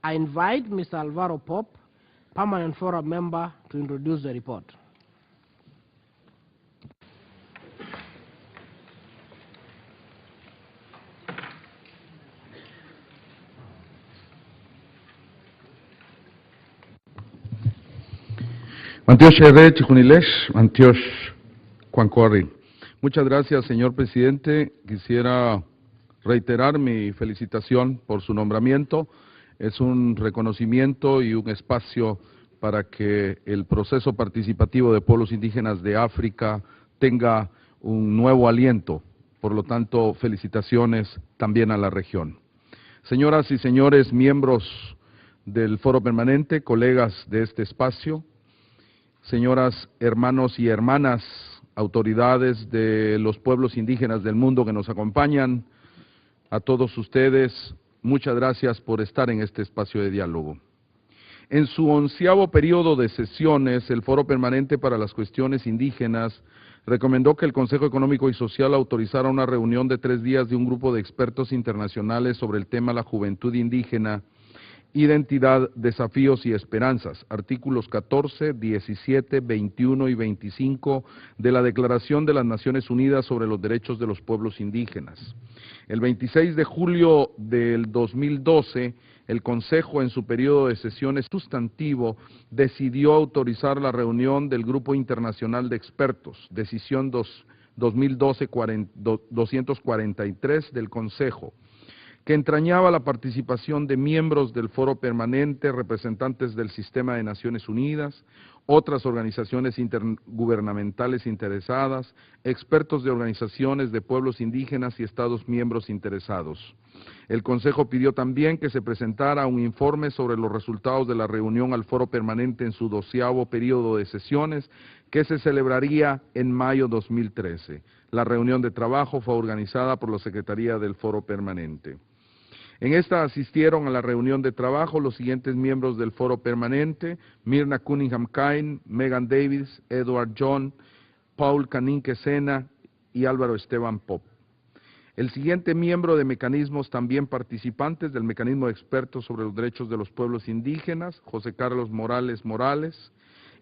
I invite Mr. Alvaro Pope, Permanent Forum member, to introduce the report. Muchas gracias, señor presidente. Quisiera reiterar mi felicitación por su nombramiento. Es un reconocimiento y un espacio para que el proceso participativo de pueblos indígenas de África tenga un nuevo aliento. Por lo tanto, felicitaciones también a la región. Señoras y señores miembros del Foro Permanente, colegas de este espacio, señoras, hermanos y hermanas, autoridades de los pueblos indígenas del mundo que nos acompañan, a todos ustedes, muchas gracias por estar en este espacio de diálogo. En su 11º periodo de sesiones, el Foro Permanente para las Cuestiones Indígenas recomendó que el Consejo Económico y Social autorizara una reunión de 3 días de un grupo de expertos internacionales sobre el tema la juventud indígena, identidad, desafíos y esperanzas, artículos 14, 17, 21 y 25 de la Declaración de las Naciones Unidas sobre los Derechos de los Pueblos Indígenas. El 26 de julio del 2012, el Consejo, en su periodo de sesiones sustantivo, decidió autorizar la reunión del Grupo Internacional de Expertos, decisión 2012-243 del Consejo, que entrañaba la participación de miembros del Foro Permanente, representantes del Sistema de Naciones Unidas, otras organizaciones intergubernamentales interesadas, expertos de organizaciones de pueblos indígenas y Estados miembros interesados. El Consejo pidió también que se presentara un informe sobre los resultados de la reunión al Foro Permanente en su 12º periodo de sesiones, que se celebraría en mayo 2013. La reunión de trabajo fue organizada por la Secretaría del Foro Permanente. En esta asistieron a la reunión de trabajo los siguientes miembros del Foro Permanente: Mirna Cunningham Cain, Megan Davis, Edward John, Paul Caninque Sena y Álvaro Esteban Pop. El siguiente miembro de mecanismos también participantes del Mecanismo de Expertos sobre los Derechos de los Pueblos Indígenas, José Carlos Morales Morales,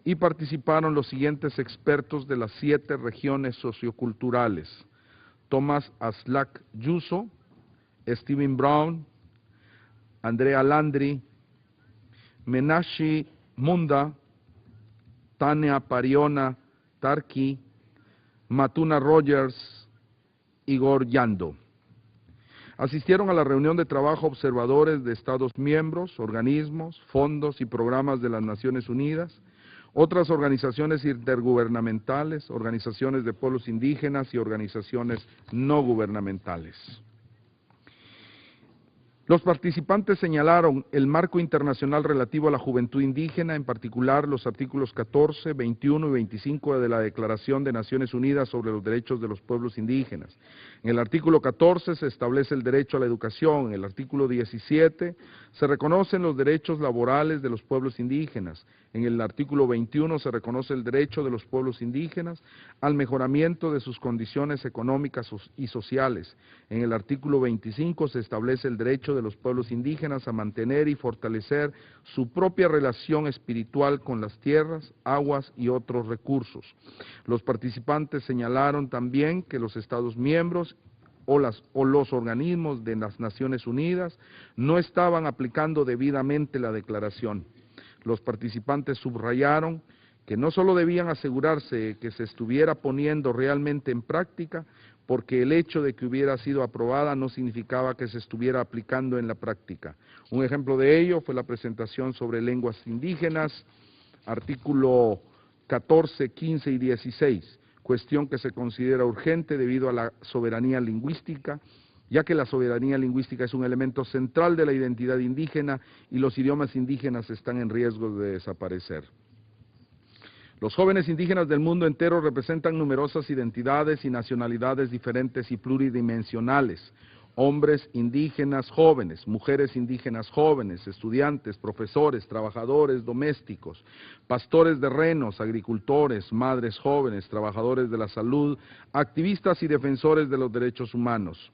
y participaron los siguientes expertos de las 7 regiones socioculturales: Tomás Aslak Yuso, Steven Brown, Andrea Landry, Menashi Munda, Tania Pariona Tarki, Matuna Rogers, Igor Yando. Asistieron a la reunión de trabajo observadores de Estados miembros, organismos, fondos y programas de las Naciones Unidas, otras organizaciones intergubernamentales, organizaciones de pueblos indígenas y organizaciones no gubernamentales. Los participantes señalaron el marco internacional relativo a la juventud indígena, en particular los artículos 14, 21 y 25 de la Declaración de Naciones Unidas sobre los Derechos de los Pueblos Indígenas. En el artículo 14 se establece el derecho a la educación. En el artículo 17 se reconocen los derechos laborales de los pueblos indígenas. En el artículo 21 se reconoce el derecho de los pueblos indígenas al mejoramiento de sus condiciones económicas y sociales. En el artículo 25 se establece el derecho de los pueblos indígenas a mantener y fortalecer su propia relación espiritual con las tierras, aguas y otros recursos. Los participantes señalaron también que los Estados miembros o los organismos de las Naciones Unidas no estaban aplicando debidamente la declaración. Los participantes subrayaron que no solo debían asegurarse que se estuviera poniendo realmente en práctica, porque el hecho de que hubiera sido aprobada no significaba que se estuviera aplicando en la práctica. Un ejemplo de ello fue la presentación sobre lenguas indígenas, artículo 14, 15 y 16, cuestión que se considera urgente debido a la soberanía lingüística, ya que la soberanía lingüística es un elemento central de la identidad indígena y los idiomas indígenas están en riesgo de desaparecer. Los jóvenes indígenas del mundo entero representan numerosas identidades y nacionalidades diferentes y pluridimensionales: hombres indígenas jóvenes, mujeres indígenas jóvenes, estudiantes, profesores, trabajadores domésticos, pastores de renos, agricultores, madres jóvenes, trabajadores de la salud, activistas y defensores de los derechos humanos.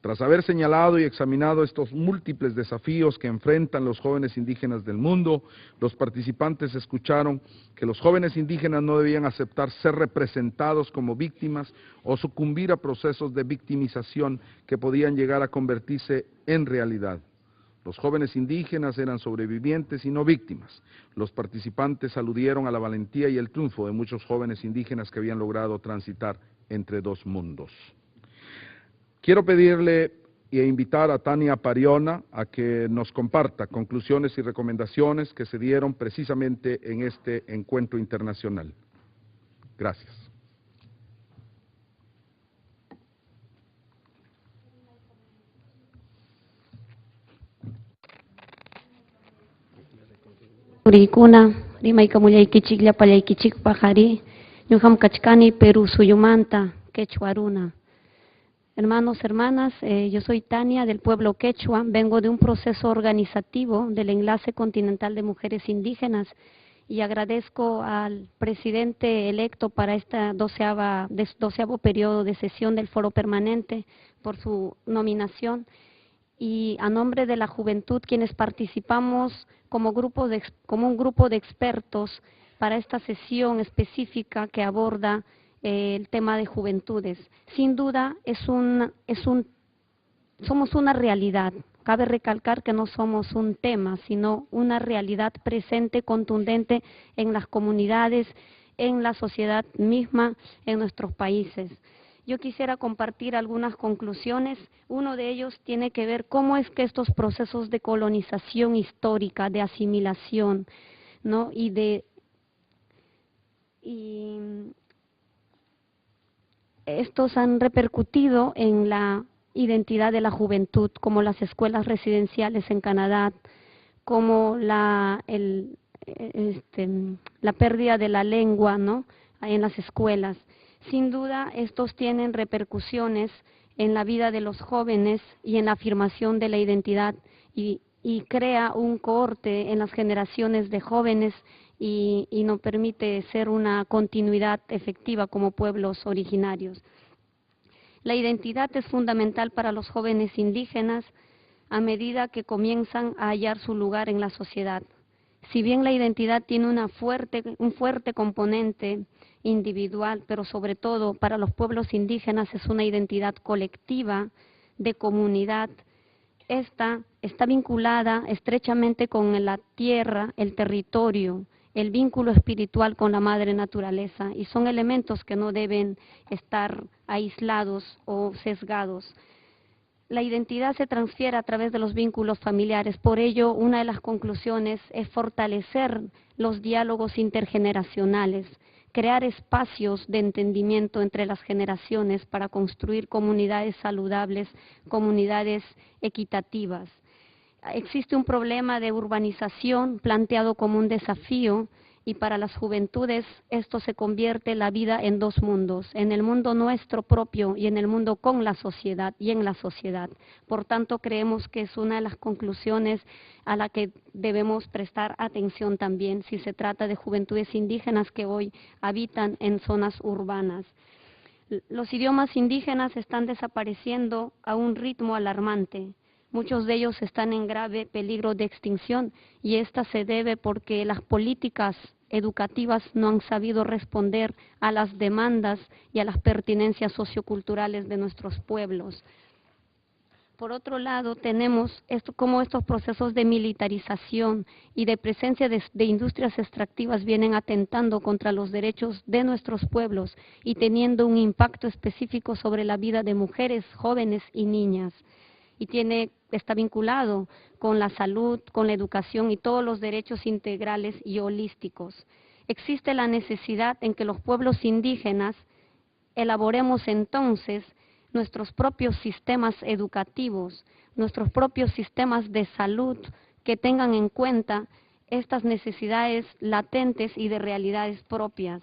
Tras haber señalado y examinado estos múltiples desafíos que enfrentan los jóvenes indígenas del mundo, los participantes escucharon que los jóvenes indígenas no debían aceptar ser representados como víctimas o sucumbir a procesos de victimización que podían llegar a convertirse en realidad. Los jóvenes indígenas eran sobrevivientes y no víctimas. Los participantes aludieron a la valentía y el triunfo de muchos jóvenes indígenas que habían logrado transitar entre dos mundos. Quiero pedirle e invitar a Tania Pariona a que nos comparta conclusiones y recomendaciones que se dieron precisamente en este encuentro internacional. Gracias. Urikuna, rimayka mullaykichik llapallaykichik pajari, ñuqam kachkani Perú suyumanta, quechua runa. Hermanos, hermanas, yo soy Tania del pueblo quechua, vengo de un proceso organizativo del Enlace Continental de Mujeres Indígenas y agradezco al presidente electo para esta 12avo periodo de sesión del Foro Permanente por su nominación y a nombre de la juventud quienes participamos como un grupo de expertos para esta sesión específica que aborda el tema de juventudes. Sin duda somos una realidad. Cabe recalcar que no somos un tema, sino una realidad presente, contundente en las comunidades, en la sociedad misma, en nuestros países. Yo quisiera compartir algunas conclusiones. Uno de ellos tiene que ver cómo es que estos procesos de colonización histórica, de asimilación, ¿no? Estos han repercutido en la identidad de la juventud, como las escuelas residenciales en Canadá, como la pérdida de la lengua, ¿no?, en las escuelas. Sin duda, estos tienen repercusiones en la vida de los jóvenes y en la afirmación de la identidad y crea un cohorte en las generaciones de jóvenes y no permite ser una continuidad efectiva como pueblos originarios. La identidad es fundamental para los jóvenes indígenas a medida que comienzan a hallar su lugar en la sociedad. Si bien la identidad tiene un fuerte componente individual, pero sobre todo para los pueblos indígenas es una identidad colectiva, de comunidad. Esta está vinculada estrechamente con la tierra, el territorio, el vínculo espiritual con la madre naturaleza, y son elementos que no deben estar aislados o sesgados. La identidad se transfiere a través de los vínculos familiares, por ello una de las conclusiones es fortalecer los diálogos intergeneracionales, crear espacios de entendimiento entre las generaciones para construir comunidades saludables, comunidades equitativas. Existe un problema de urbanización planteado como un desafío y para las juventudes esto se convierte la vida en dos mundos, en el mundo nuestro propio y en el mundo con la sociedad y en la sociedad. Por tanto, creemos que es una de las conclusiones a la que debemos prestar atención también si se trata de juventudes indígenas que hoy habitan en zonas urbanas. Los idiomas indígenas están desapareciendo a un ritmo alarmante. Muchos de ellos están en grave peligro de extinción y esta se debe porque las políticas educativas no han sabido responder a las demandas y a las pertinencias socioculturales de nuestros pueblos. Por otro lado, tenemos cómo estos procesos de militarización y de presencia de industrias extractivas vienen atentando contra los derechos de nuestros pueblos y teniendo un impacto específico sobre la vida de mujeres, jóvenes y niñas. Y está vinculado con la salud, con la educación y todos los derechos integrales y holísticos. Existe la necesidad en que los pueblos indígenas elaboremos entonces nuestros propios sistemas educativos, nuestros propios sistemas de salud que tengan en cuenta estas necesidades latentes y de realidades propias.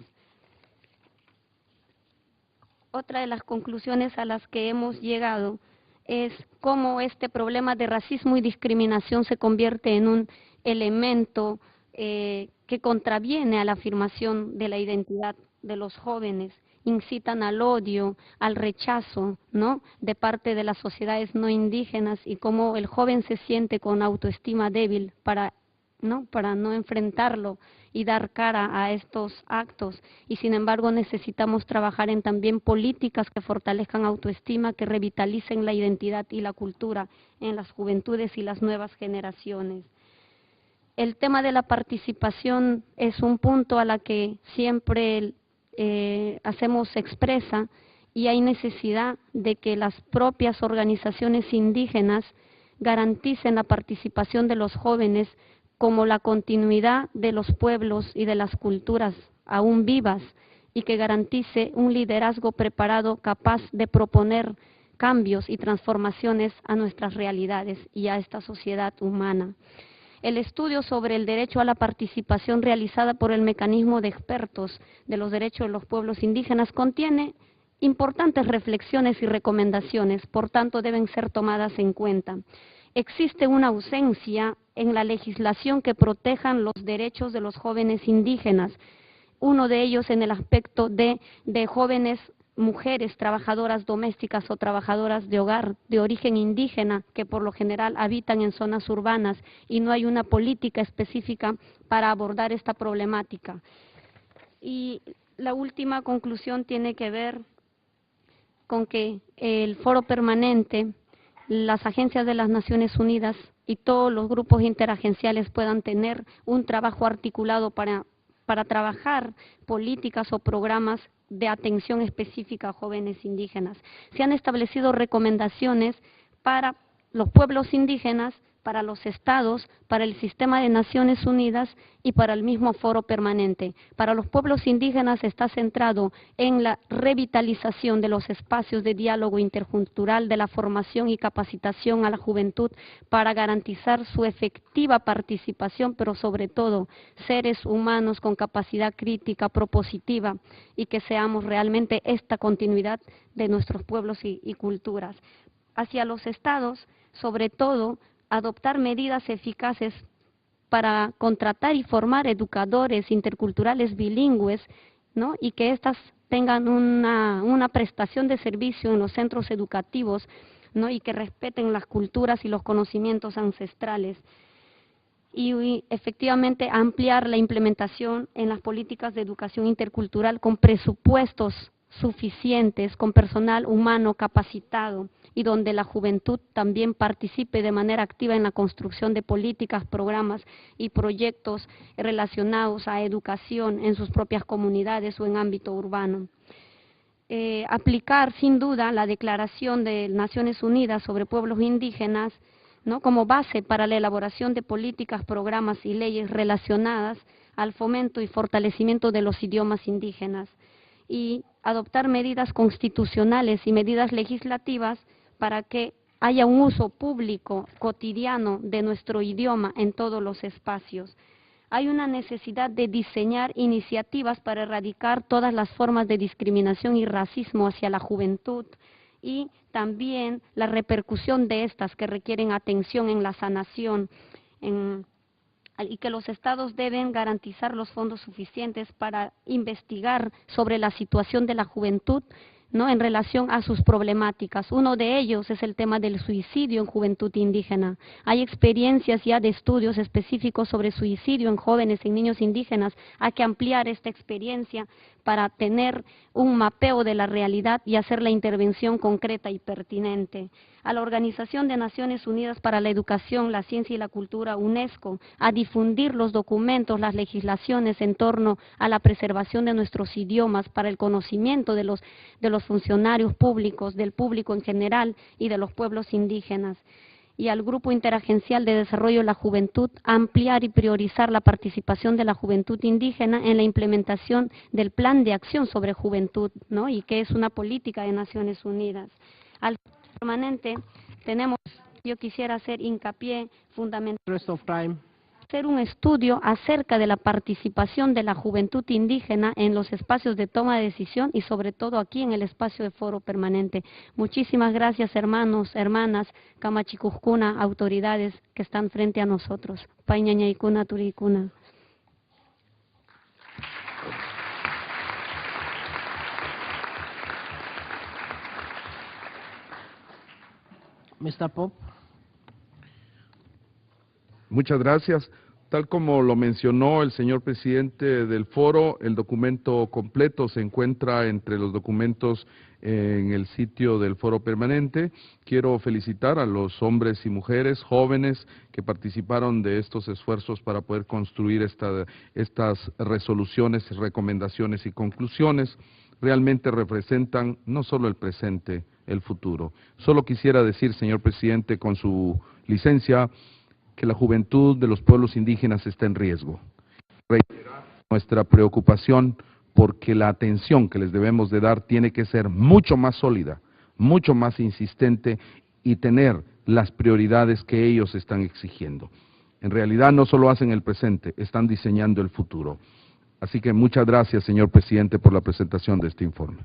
Otra de las conclusiones a las que hemos llegado es cómo este problema de racismo y discriminación se convierte en un elemento que contraviene a la afirmación de la identidad de los jóvenes incitan al odio, al rechazo, ¿no?, de parte de las sociedades no indígenas, y cómo el joven se siente con autoestima débil para no enfrentarlo y dar cara a estos actos. Y sin embargo necesitamos trabajar en también políticas que fortalezcan autoestima, que revitalicen la identidad y la cultura en las juventudes y las nuevas generaciones. El tema de la participación es un punto a la que siempre hacemos expresa, y hay necesidad de que las propias organizaciones indígenas garanticen la participación de los jóvenes como la continuidad de los pueblos y de las culturas aún vivas, y que garantice un liderazgo preparado capaz de proponer cambios y transformaciones a nuestras realidades y a esta sociedad humana. El estudio sobre el derecho a la participación realizada por el mecanismo de expertos de los derechos de los pueblos indígenas contiene importantes reflexiones y recomendaciones, por tanto deben ser tomadas en cuenta. Existe una ausencia en la legislación que protejan los derechos de los jóvenes indígenas, uno de ellos en el aspecto de jóvenes mujeres trabajadoras domésticas o trabajadoras de hogar de origen indígena, que por lo general habitan en zonas urbanas, y no hay una política específica para abordar esta problemática. Y la última conclusión tiene que ver con que el Foro Permanente, las agencias de las Naciones Unidas y todos los grupos interagenciales puedan tener un trabajo articulado para trabajar políticas o programas de atención específica a jóvenes indígenas. Se han establecido recomendaciones para los pueblos indígenas, para los estados, para el sistema de Naciones Unidas y para el mismo Foro Permanente. Para los pueblos indígenas está centrado en la revitalización de los espacios de diálogo intercultural, de la formación y capacitación a la juventud para garantizar su efectiva participación, pero sobre todo seres humanos con capacidad crítica, propositiva, y que seamos realmente esta continuidad de nuestros pueblos y culturas. Hacia los estados, sobre todo, adoptar medidas eficaces para contratar y formar educadores interculturales bilingües, ¿no?, y que éstas tengan una prestación de servicio en los centros educativos, ¿no?, y que respeten las culturas y los conocimientos ancestrales. Y efectivamente ampliar la implementación en las políticas de educación intercultural con presupuestos suficientes, con personal humano capacitado, y donde la juventud también participe de manera activa en la construcción de políticas, programas y proyectos relacionados a educación en sus propias comunidades o en ámbito urbano. Aplicar sin duda la Declaración de Naciones Unidas sobre Pueblos Indígenas, ¿no?, como base para la elaboración de políticas, programas y leyes relacionadas al fomento y fortalecimiento de los idiomas indígenas, y adoptar medidas constitucionales y medidas legislativas para que haya un uso público cotidiano de nuestro idioma en todos los espacios. Hay una necesidad de diseñar iniciativas para erradicar todas las formas de discriminación y racismo hacia la juventud, y también la repercusión de estas que requieren atención en la sanación, y que los estados deben garantizar los fondos suficientes para investigar sobre la situación de la juventud, ¿no?, en relación a sus problemáticas. Uno de ellos es el tema del suicidio en juventud indígena. Hay experiencias ya de estudios específicos sobre suicidio en jóvenes y niños indígenas. Hay que ampliar esta experiencia para tener un mapeo de la realidad y hacer la intervención concreta y pertinente. A la Organización de Naciones Unidas para la Educación, la Ciencia y la Cultura, UNESCO, a difundir los documentos, las legislaciones en torno a la preservación de nuestros idiomas para el conocimiento de los funcionarios públicos, del público en general y de los pueblos indígenas. Y al Grupo Interagencial de Desarrollo de la Juventud, ampliar y priorizar la participación de la juventud indígena en la implementación del Plan de Acción sobre Juventud, ¿no?, y que es una política de Naciones Unidas. Al Permanente yo quisiera hacer hincapié fundamental, hacer un estudio acerca de la participación de la juventud indígena en los espacios de toma de decisión y sobre todo aquí en el espacio de Foro Permanente. Muchísimas gracias, hermanos, hermanas, Kamachikuskuna, autoridades que están frente a nosotros. Pañañaykuna, turikuna. Mr. Pope. Muchas gracias. Tal como lo mencionó el señor presidente del foro, el documento completo se encuentra entre los documentos en el sitio del foro permanente. Quiero felicitar a los hombres y mujeres jóvenes que participaron de estos esfuerzos para poder construir estas resoluciones, recomendaciones y conclusiones. Realmente representan no solo el presente, el futuro. Solo quisiera decir, señor presidente, con su licencia, que la juventud de los pueblos indígenas está en riesgo. Reiterar nuestra preocupación porque la atención que les debemos de dar tiene que ser mucho más sólida, mucho más insistente y tener las prioridades que ellos están exigiendo. En realidad no solo hacen el presente, están diseñando el futuro. Así que muchas gracias, señor presidente, por la presentación de este informe.